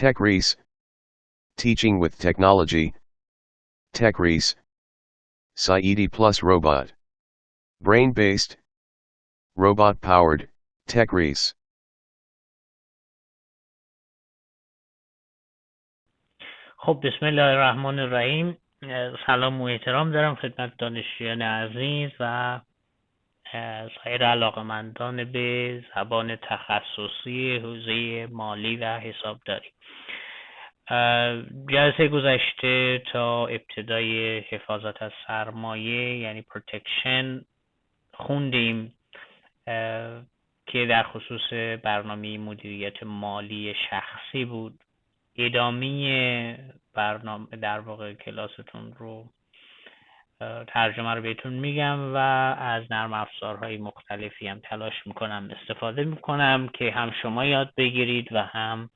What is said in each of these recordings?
Techris, Teaching with Technology. Techris, Sa'idi plus Robot. Brain-based, robot-powered, Techris. خب بسم الله الرحمن الرحیم. سلام و احترام دارم خدمت دانشجویان عزیز و سایر علاقه‌مندان به زبان تخصصی حوزه مالی و حسابداری. جلسه گذشته تا ابتدای حفاظت از سرمایه یعنی پروتکشن خوندیم که در خصوص برنامه مدیریت مالی شخصی بود. ادامه برنامه در واقع کلاستون رو ترجمه رو بهتون میگم و از نرم افزارهای مختلفی هم تلاش میکنم استفاده میکنم که هم شما یاد بگیرید و هم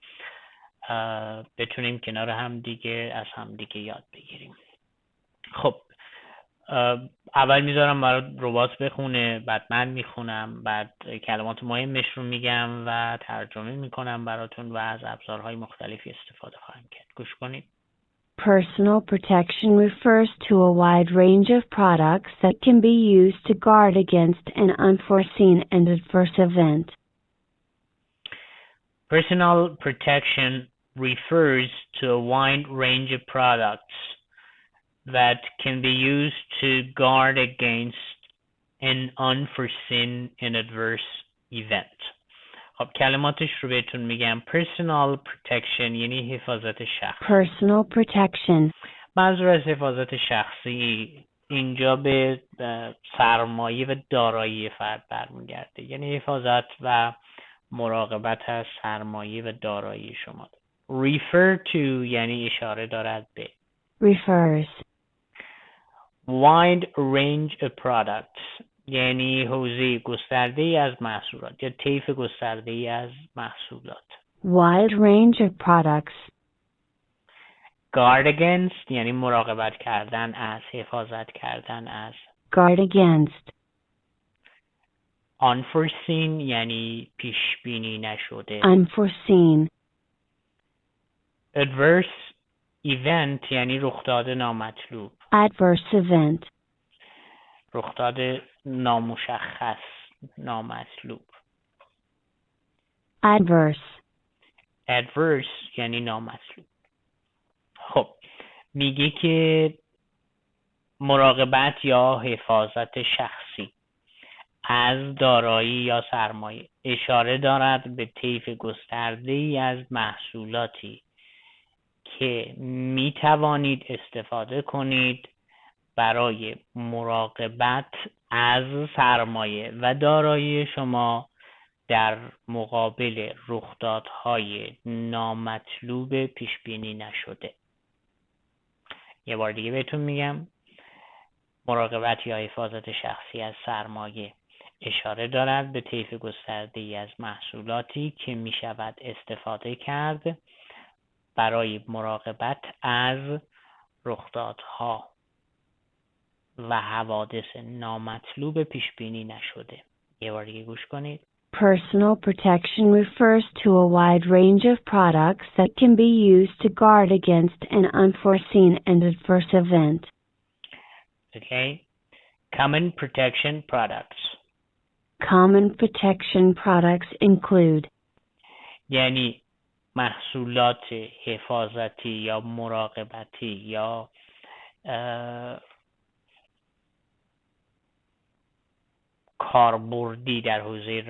بتونیم کنار هم دیگه از هم دیگه یاد بگیریم. خب اول میذارم برای ربات بخونه، بعد من میخونم، بعد کلمات مهمش رو میگم و ترجمه میکنم براتون و از ابزارهای مختلفی استفاده خواهم کرد. گوش کنید. Personal protection refers to a wide range of products that can be used to guard against an unforeseen and adverse event. Personal protection refers to a wide range of products that can be used to guard against an unforeseen and adverse event. خب کلماتش رو بهتون میگم. Personal protection یعنی حفاظت شخصی. Personal protection. منظور از حفاظت شخصی اینجا به سرمایه و دارایی فرد برمیگرده، یعنی حفاظت و مراقبت از سرمایه و دارایی شما. Refer to یعنی اشاره دارد به. Refers. Wide range of products یعنی حوزه گسترده ای از محصولات یا طیف گسترده ای از محصولات. Wide range of products. Guard against یعنی مراقبت کردن از، حفاظت کردن از. Guard against. Unforeseen یعنی پیش بینی نشده. Unforeseen. Adverse event یعنی رخداد نامطلوب. Adverse event. رخداد نامشخص، نامطلوب. Adverse. Adverse یعنی نامطلوب. خب میگه که مراقبت یا حفاظت شخصی از دارایی یا سرمایه اشاره دارد به طیف گسترده‌ای از محصولاتی که می توانید استفاده کنید برای مراقبت از سرمایه و دارایی شما در مقابل رخدادهای نامطلوب پیش بینی نشده. یه بار دیگه بهتون میگم. مراقبت یا حفاظت شخصی از سرمایه اشاره دارد به طیف گسترده‌ای از محصولاتی که می شود استفاده کرد برای مراقبت از رخدادها و حوادث نامطلوب پیش بینی نشده. یه بار دیگه گوش کنید. Personal protection refers to a wide range of products that can be used to guard against an unforeseen and adverse event. Okay. Common protection products. Common protection products include یعنی محصولات حفاظتی یا مراقبتی یا کاربردی در حوزه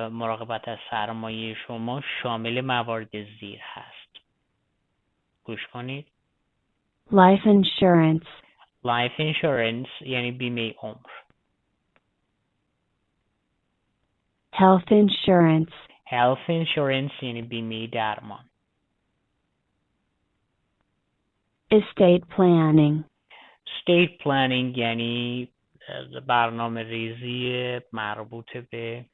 مراقبت از سرمایه شما شامل موارد زیر هست. گوش کنید. life insurance. Life insurance یعنی بیمه عمر. Health insurance. Health insurance یعنی بیمه درمان. Estate planning. Estate planning یعنی برنامه ریزی مربوط به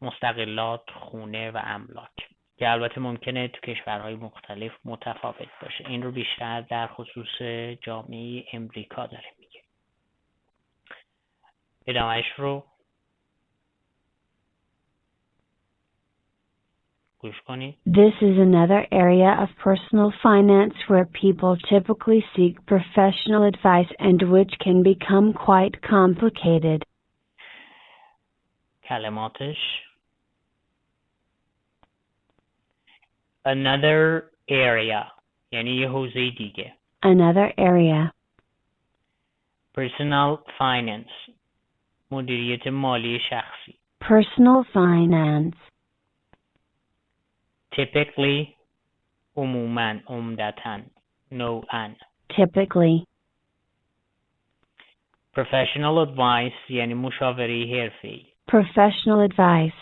مستقلات، خونه و املاک که البته ممکنه تو کشورهای مختلف متفاوت باشه. این رو بیشتر در خصوص جامعه امریکا داره میگه. ادامهش رو گوش کنید. This is another area of personal finance where people typically seek professional advice and which can become quite complicated. کلماتش another area یعنی یه حوزه دیگه. Another area. Personal finance مدیریت مالی شخصی. Personal finance. Typically عموماً عمدتاً نوعاً. Typically. Professional advice یعنی مشاوره حرفه‌ای. Professional advice.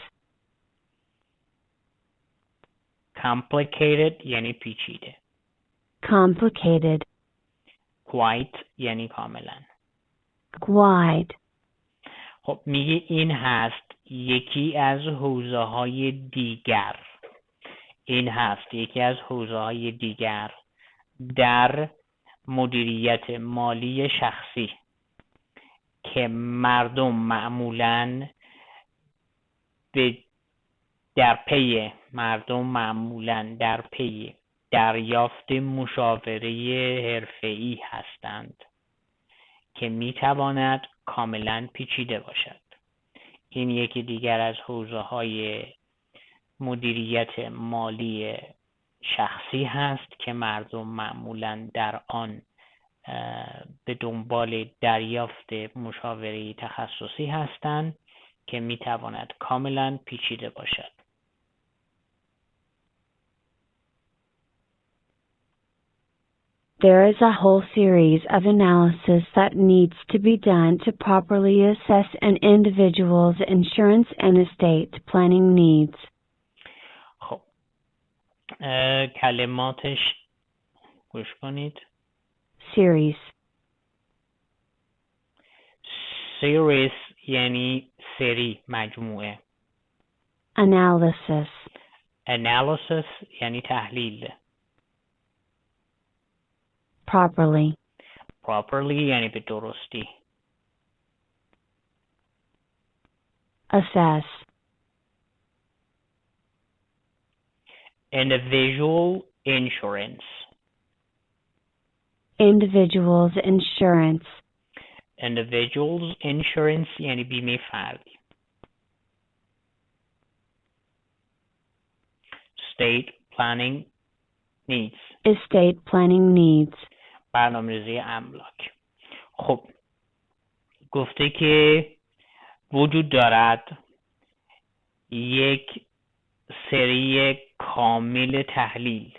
Complicated یعنی پیچیده. Complicated. Quite یعنی کاملاً. Quite. خب میگه این هست یکی از حوزه‌های دیگر. این هست یکی از حوزه‌های دیگر در مدیریت مالی شخصی که مردم معمولاً در پی دریافت مشاوره حرفه‌ای هستند که میتواند کاملاً پیچیده باشد. این یکی دیگر از حوزه‌های مدیریت مالی شخصی هست که مردم معمولاً در آن به دنبال دریافت مشاوره تخصصی هستند که میتواند کاملاً پیچیده باشد. There is a whole series of analysis that needs to be done to properly assess an individual's insurance and estate planning needs. خب کلماتش گوش کنید. Series. Series یعنی سری، مجموعه. Analysis. Analysis یعنی تحلیل. Properly. Properly یعنی به درستی. Assess. Individual insurance. Individual's insurance. Individual's insurance یعنی بیمه فردی. Estate planning needs. Estate planning needs. برنامه‌ریزی املاک. خب گفته که وجود دارد یک سری کامل تحلیل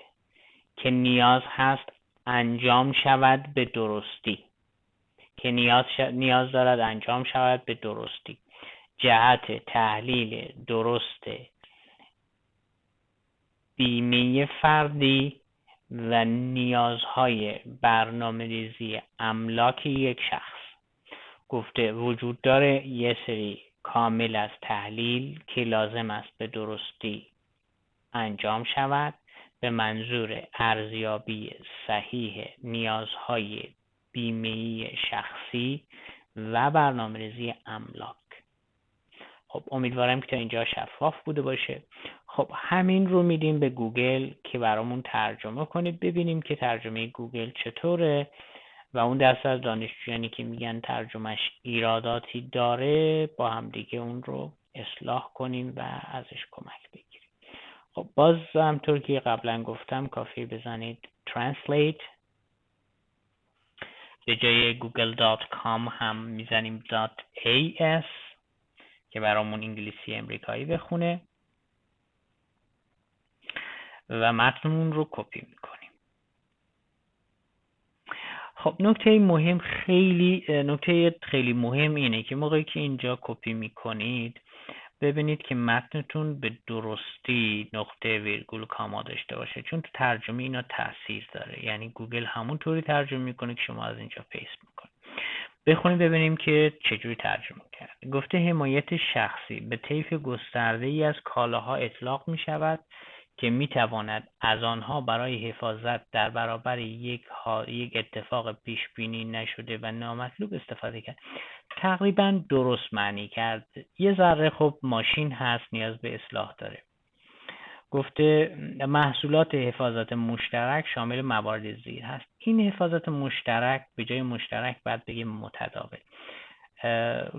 که نیاز هست انجام شود به درستی. نیاز دارد انجام شود به درستی. جهت تحلیل درست بیمه فردی و نیازهای برنامه‌ریزی املاک یک شخص. گفته وجود داره یه سری کامل از تحلیل که لازم است به درستی انجام شود به منظور ارزیابی صحیح نیازهای بیمه‌ای شخصی و برنامه‌ریزی املاک. خب امیدوارم که تا اینجا شفاف بوده باشه. خب همین رو میدیم به گوگل که برامون ترجمه کنید ببینیم که ترجمه گوگل چطوره و اون دست از دانشجویانی که میگن ترجمهش ایراداتی داره با هم دیگه اون رو اصلاح کنیم و ازش کمک بگیریم. خب باز همطور که قبلا گفتم کافیه بزنید translate، به جای google.com هم میزنیم .as که برامون انگلیسی امریکایی بخونه و متنمون رو کپی میکنیم. خب نکته خیلی مهم اینه که موقعی که اینجا کپی میکنید ببینید که متنتون به درستی نقطه ویرگول کاما داشته باشه، چون تو ترجمه اینا تاثیر داره. یعنی گوگل همون طوری ترجمه میکنه که شما از اینجا پیست میکنید. بخونیم ببینیم که چجوری ترجمه کرد. گفته حمایت شخصی به طیف گسترده ای از کالاها اطلاق می شود که می تواند از آنها برای حفاظت در برابر یک اتفاق پیش بینی نشده و نامطلوب استفاده کرد. تقریبا درست معنی کرد. یه ذره خب ماشین هست نیاز به اصلاح داره. گفته محصولات حفاظت مشترک شامل موارد زیر هست. این حفاظت مشترک به جای مشترک باید بگیم متداول،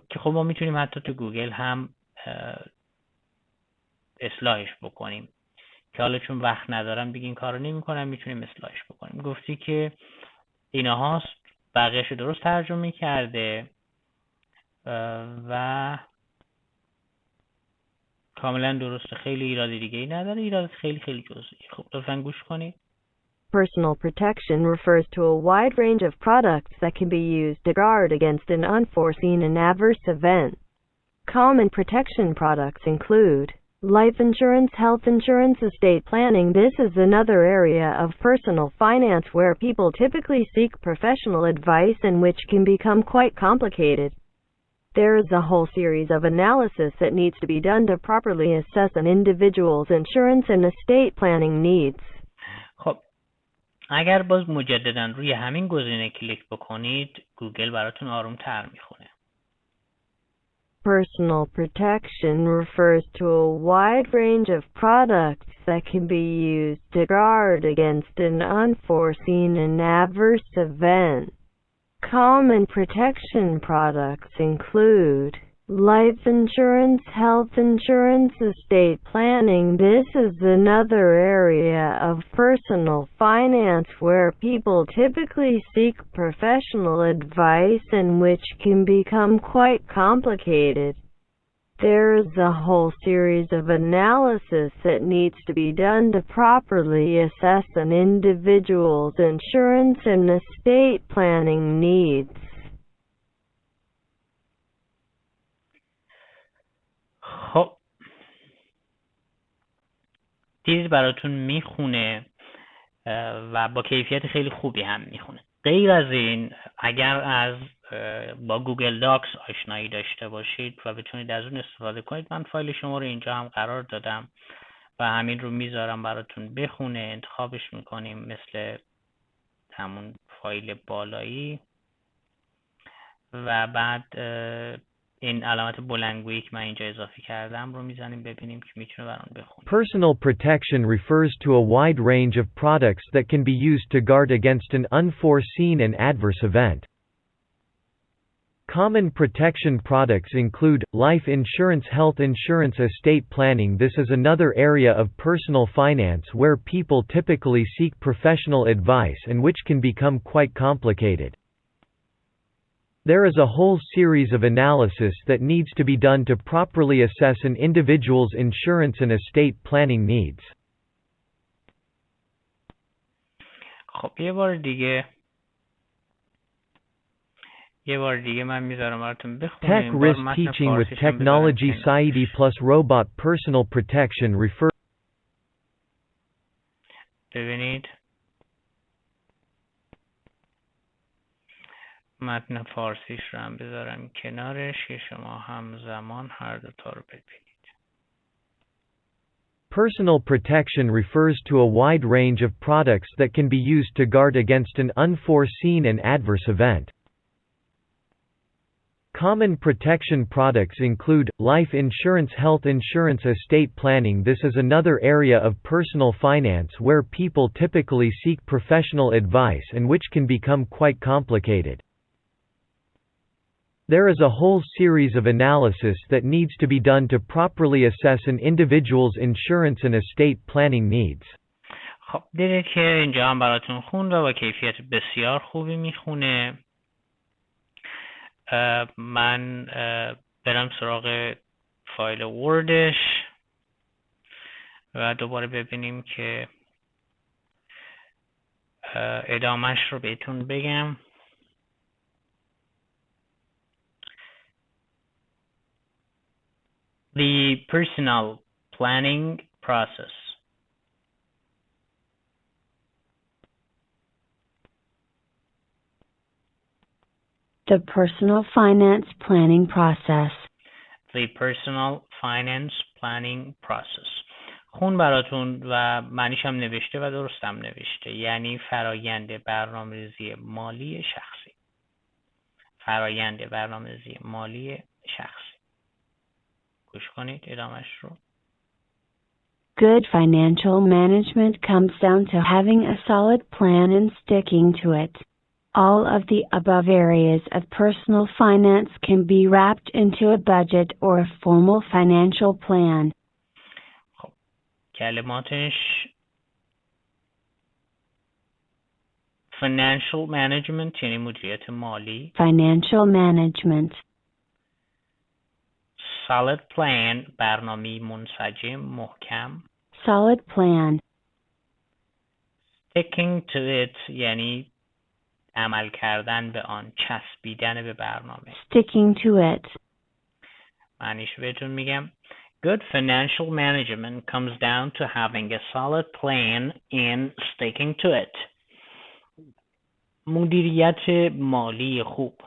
که خب ما میتونیم حتی تو گوگل هم اصلاحش بکنیم، که حالا چون وقت ندارم دیگه این کارو نمی‌کنم، میتونیم اصلاحش بکنیم. گفتی که اینا هاست، بقیه‌شو درست ترجمه کرده و کاملا درسته، خیلی ایراد دیگه ای نداره، ایراد خیلی خیلی جزئی. خب لطفاً گوش کنید. Personal protection refers to a wide range of products that can be used to guard against an unforeseen and adverse event. Common protection products include life insurance, health insurance, estate planning. This is another area of personal finance where people typically seek professional advice and which can become quite complicated. There is a whole series of analysis that needs to be done to properly assess an individual's insurance and estate planning needs. خب اگر باز مجددا روی همین گزینه کلیک بکنید، گوگل براتون آروم‌تر میخونه. Personal protection refers to a wide range of products that can be used to guard against an unforeseen and adverse event. Common protection products include life insurance, health insurance, estate planning. This is another area of personal finance where people typically seek professional advice and which can become quite complicated. There is a whole series of analysis that needs to be done to properly assess an individual's insurance and estate planning needs. خب چیز براتون میخونه و با کیفیت خیلی خوبی هم میخونه. غیر از این، اگر از با گوگل داکس آشنایی داشته باشید و بتونید از اون استفاده کنید، من فایل شما رو اینجا هم قرار دادم و همین رو میذارم براتون بخونه، انتخابش میکنیم مثل همون فایل بالایی و بعد این علامت بلندگویی که من اینجا اضافه کردم رو میزنیم ببینیم که میتونه برام بخونه. Personal protection refers to a wide range of products that can be used to guard against an unforeseen and adverse event. Common protection products include life insurance, health insurance, estate planning. This is another area of personal finance where people typically seek professional advice and which can become quite complicated. There is a whole series of analysis that needs to be done to properly assess an individual's insurance and estate planning needs. خب یه بار دیگه من میذارم براتون بخونیم. Techris teaching with technology Saidi plus robot personal protection refer. ببینید متن فارسیش رو هم بذارم کنارش که شما همزمان هر دو تا رو ببینید. Personal protection refers to a wide range of products that can be used to guard against an unforeseen and adverse event. Common protection products include life insurance, health insurance, estate planning. This is another area of personal finance where people typically seek professional advice and which can become quite complicated. There is a whole series of analysis that needs to be done to properly assess an individual's insurance and estate planning needs. خب دیدید که اینجا هم براتون خوند و با کیفیت بسیار خوبی میخونه. من برم سراغ فایل وردش و دوباره ببینیم که ادامهش رو بهتون بگم. The personal planning process. The personal finance planning process. The personal finance planning process. خون براتون و معنیش هم نوشته و درست هم نوشته، یعنی فرایند برنامه‌ریزی مالی شخصی. فرایند برنامه‌ریزی مالی شخصی. گوش کنید ادامهش رو. Good financial management comes down to having a solid plan and sticking to it. All of the above areas of personal finance can be wrapped into a budget or a formal financial plan. خب کلماتش financial management یعنی مدیریت مالی. Financial management. solid plan برنامه منسجم محکم. Solid plan. sticking to it یعنی عمل کردن به آن، چسبیدن به برنامه. Sticking to it. معنیش بهتون میگم. Good financial management comes down to having a solid plan and sticking to it. مدیریت مالی خوب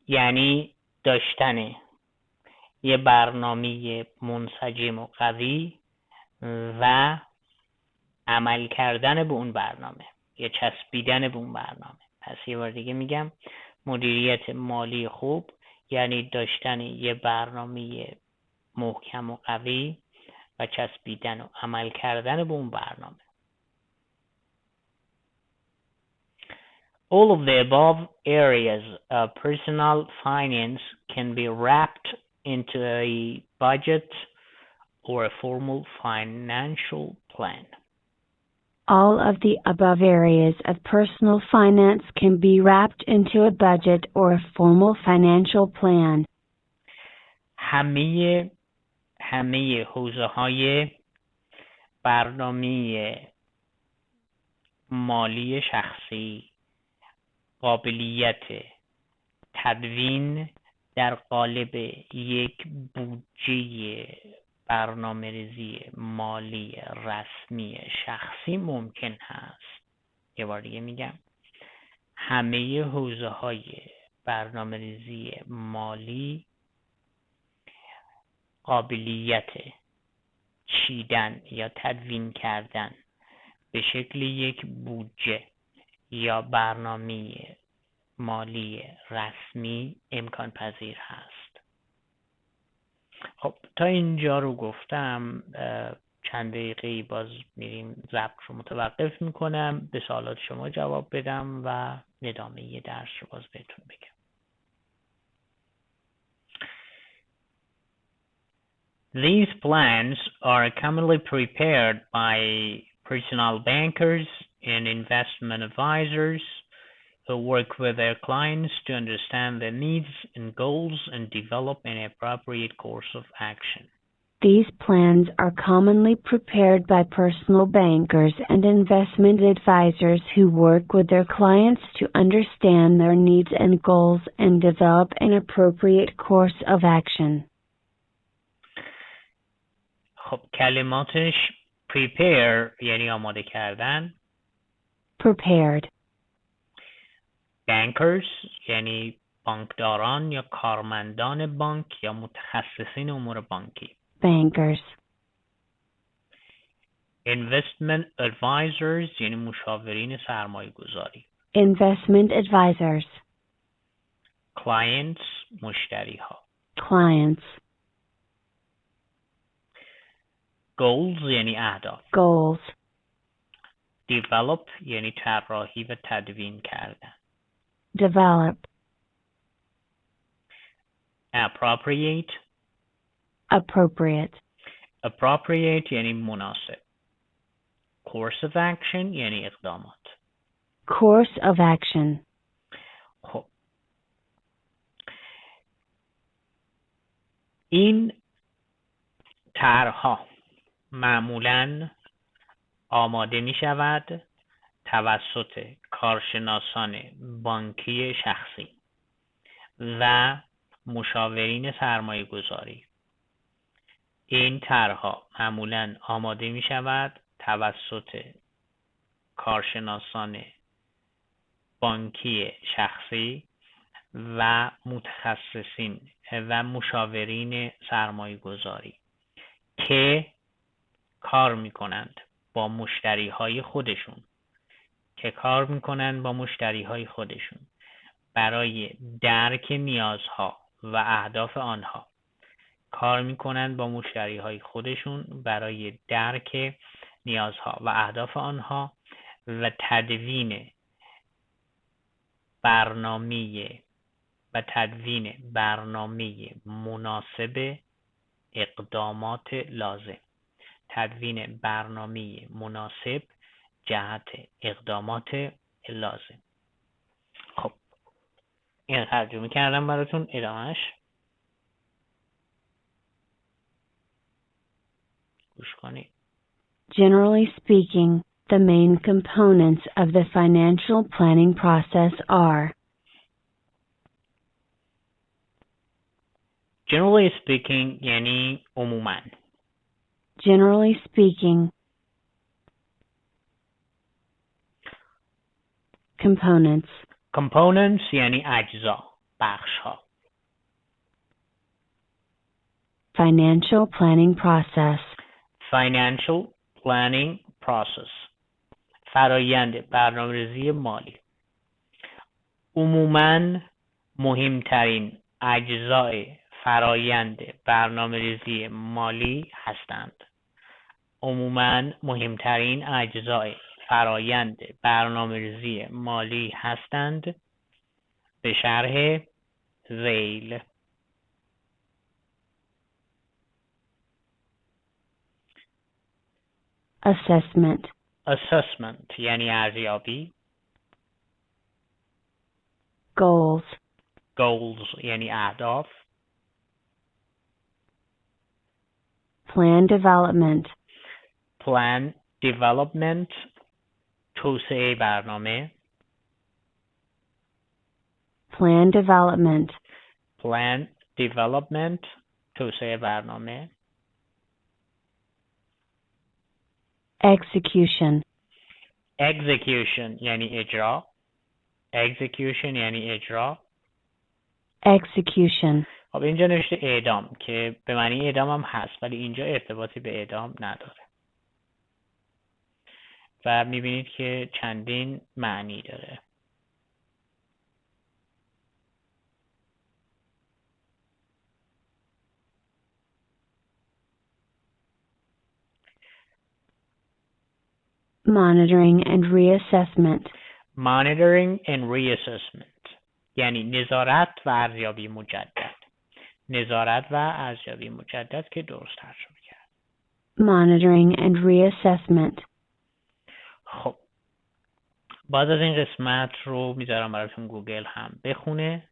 یعنی داشتن یه برنامه منسجم و قوی و عمل کردن به اون برنامه یا چسبیدن به اون برنامه. پس یه بار دیگه میگم مدیریت مالی خوب یعنی داشتن یه برنامه محکم و قوی و چسبیدن و عمل کردن به اون برنامه. All of the above areas of personal finance can be wrapped into a budget or a formal financial plan. All of the above areas of personal finance can be wrapped into a budget or a formal financial plan. همه حوزه‌های برنامه مالی شخصی قابلیت تدوین در قالب یک بودجه برنامه‌ریزی مالی رسمی شخصی ممکن هست. یه بار دیگه میگم همه حوزه‌های برنامه‌ریزی مالی قابلیت چیدن یا تدوین کردن به شکل یک بودجه یا برنامه مالی رسمی امکان پذیر هست. خب تا اینجا رو گفتم، چند دقیقه باز میریم ضبط رو متوقف میکنم، به سوالات شما جواب بدم و ادامه درس رو باز بهتون بگم. These plans are commonly prepared by personal bankers and investment advisors who work with their clients to understand their needs and goals and develop an appropriate course of action. These plans are commonly prepared by personal bankers and investment advisors who work with their clients to understand their needs and goals and develop an appropriate course of action. خب کلماتش prepare یعنی آماده کردن. Prepared. bankers یعنی بانکداران یا کارمندان بانک یا متخصصین امور بانکی. Bankers. investment advisors یعنی مشاورین سرمایه گذاری. Investment advisors. clients مشتری ها. Clients. goals یعنی اهداف. Goals. develop یعنی طراحی و تدوین کردن. Develop. appropriate. Appropriate. appropriate یعنی مناسب. course of action یعنی اقدامات. Course of action. خب این طرح‌ها معمولاً آماده می شود توسط کارشناسان بانکی شخصی و مشاورین سرمایه گذاری. این طرح‌ها معمولاً آماده می شود توسط کارشناسان بانکی شخصی و متخصصین و مشاورین سرمایه گذاری که کار می کنند با مشتری های خودشون برای درک نیازها و اهداف آنها، کار میکنند با مشتری های خودشون برای درک نیازها و اهداف آنها و تدوین برنامه مناسب اقدامات لازم. تدوین برنامه مناسب جهت اقدامات لازم. خب این ترجمه کردم براتون، ادامهش گوش کنید. Generally speaking, the main components of the financial planning process are Generally speaking یعنی عموماً. Generally speaking, components یعنی اجزا، بخش‌ها. Financial planning process. Financial planning process فرایند برنامه‌ریزی مالی. عموماً مهمترین اجزای فرایند برنامه‌ریزی مالی هستند. عموماً مهمترین اجزای فرایند برنامه‌ریزی مالی هستند. به شرح ذیل. Assessment یعنی ارزیابی. Goals یعنی اهداف. Plan development توسعه برنامه. Plan development توسعه برنامه. Execution یعنی اجرا. خب اینجا نوشته اعدام که به معنی اعدام هم هست، ولی اینجا ارتباطی به اعدام نداره و میبینید که چندین معنی داره. Monitoring and reassessment یعنی نظارت و ارزیابی مجدد که درست ترجمه کرد. Monitoring and reassessment. خب بعد از این قسمت رو میذارم براتون گوگل هم بخونه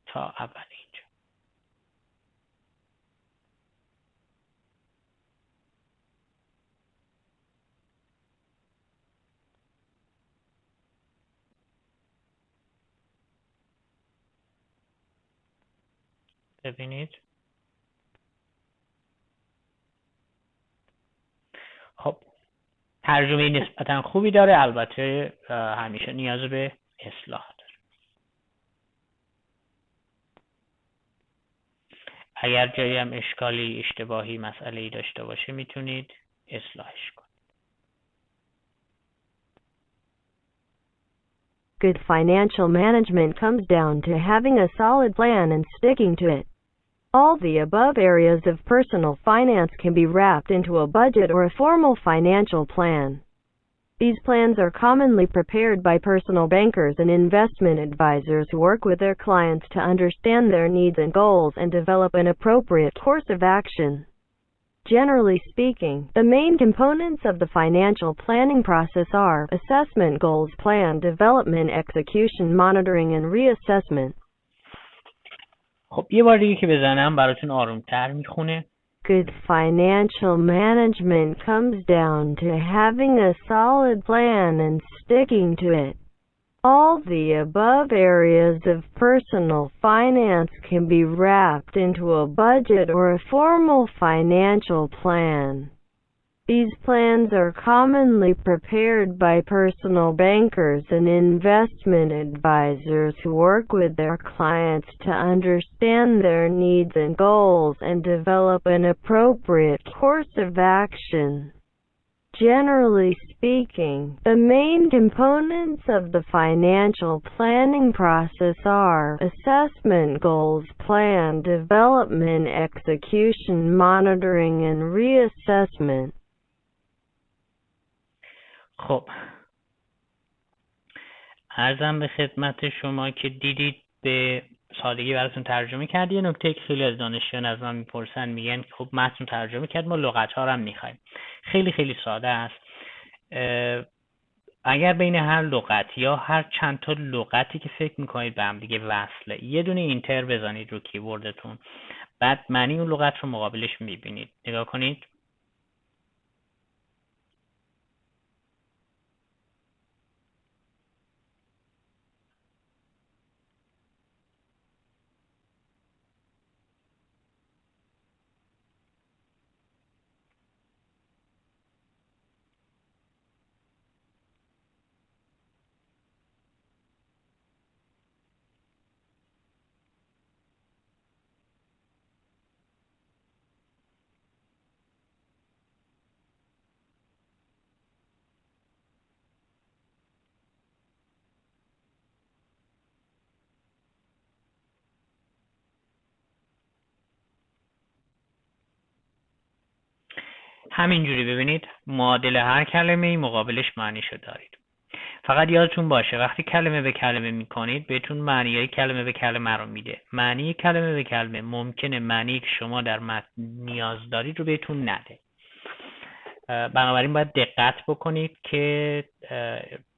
تا اول اینجا. ببینید. خب ترجمه نسبتا خوبی داره، البته همیشه نیاز به اصلاح داره. اگر جایی هم اشکالی، اشتباهی، مسئله‌ای داشته باشه میتونید اصلاحش کنید. Good financial management comes down to having a solid plan and sticking to it. All the above areas of personal finance can be wrapped into a budget or a formal financial plan. These plans are commonly prepared by personal bankers and investment advisors who work with their clients to understand their needs and goals and develop an appropriate course of action. Generally speaking, the main components of the financial planning process are assessment, goals, plan development, execution, monitoring, and reassessment. خب یه بار دیگه که بزنم براتون آرومتر میخونه. Good financial management comes down to having a solid plan and sticking to it. All the above areas of personal finance can be wrapped into a budget or a formal financial plan. These plans are commonly prepared by personal bankers and investment advisors who work with their clients to understand their needs and goals and develop an appropriate course of action. Generally speaking, the main components of the financial planning process are assessment, goals, plan, development, execution, monitoring, and reassessment. خب عرضم به خدمت شما که دیدید به سادگی براتون ترجمه کرد. یه نکته که خیلی از دانشجویان از من میپرسن، میگن خب متن ترجمه کرد، ما لغت ها رو هم میخوایم. خیلی خیلی ساده است. اگر بین هر لغت یا هر چند تا لغتی که فکر میکنید به هم دیگه وصله، یه دونه اینتر بزنید رو کیبوردتون، بعد معنی اون لغت رو مقابلش میبینید. نگاه کنید. همینجوری ببینید معادل هر کلمه مقابلش معنیشو دارید. فقط یادتون باشه وقتی کلمه به کلمه میکنید بهتون معنیای کلمه به کلمه رو میده. معنی کلمه به کلمه ممکنه معنی که شما در متن نیاز دارید رو بهتون نده. بنابراین باید دقت بکنید که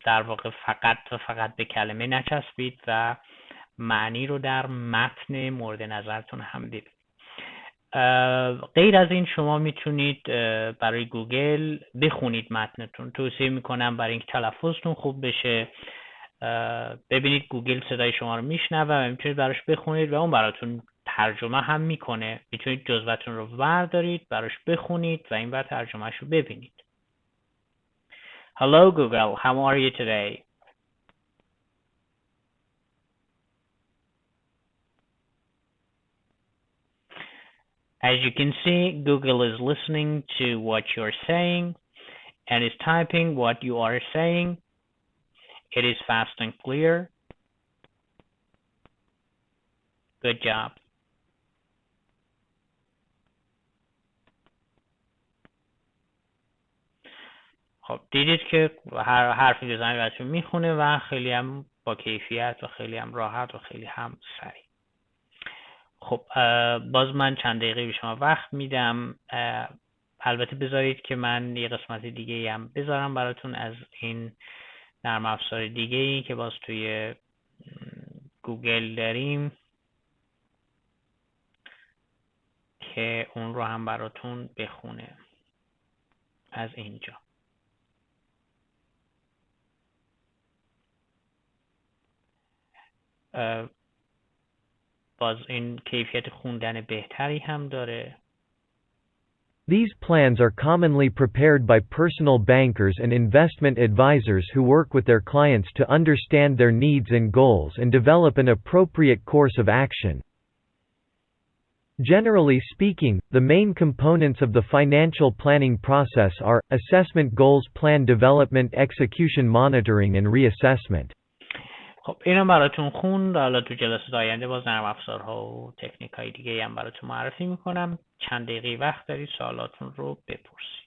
در واقع فقط به کلمه نچسبید و معنی رو در متن مورد نظرتون هم ببینید. غیر از این شما میتونید برای گوگل بخونید متنتون. توصیه میکنم برای اینکه تلفظتون خوب بشه ببینید گوگل صدای شما رو میشنوه و میتونید براش بخونید و اون براتون ترجمه هم میکنه. میتونید جزوه‌تون رو بردارید براش بخونید و این بعد ترجمهش رو ببینید. Hello Google, how are you today? As you can see, Google is listening to what you're saying and is typing what you are saying. It is fast and clear. Good job. خب دیدید که هر حرفی که زنی براتون میخونه و خیلی هم با کیفیت و خیلی هم راحت و خیلی هم سریع. خب باز من چند دقیقه به شما وقت میدم. البته بذارید که من یه قسمت دیگه هم بذارم براتون از این نرم افزار دیگه ای که باز توی گوگل داریم که اون رو هم براتون بخونه از اینجا. باز این کیفیت خوندن بهتری هم داره. These plans are commonly prepared by personal bankers and investment advisors who work with their clients to understand their needs and goals and develop an appropriate course of action. Generally speaking, the main components of the financial planning process are assessment, goals, plan development, execution, monitoring, and reassessment. خب اینو براتون خوند. حالا تو جلسات آینده باز نرم افزارها و تکنیک‌های دیگه هم براتون معرفی میکنم. چند دقیقه وقت دارید سوالاتون رو بپرسید.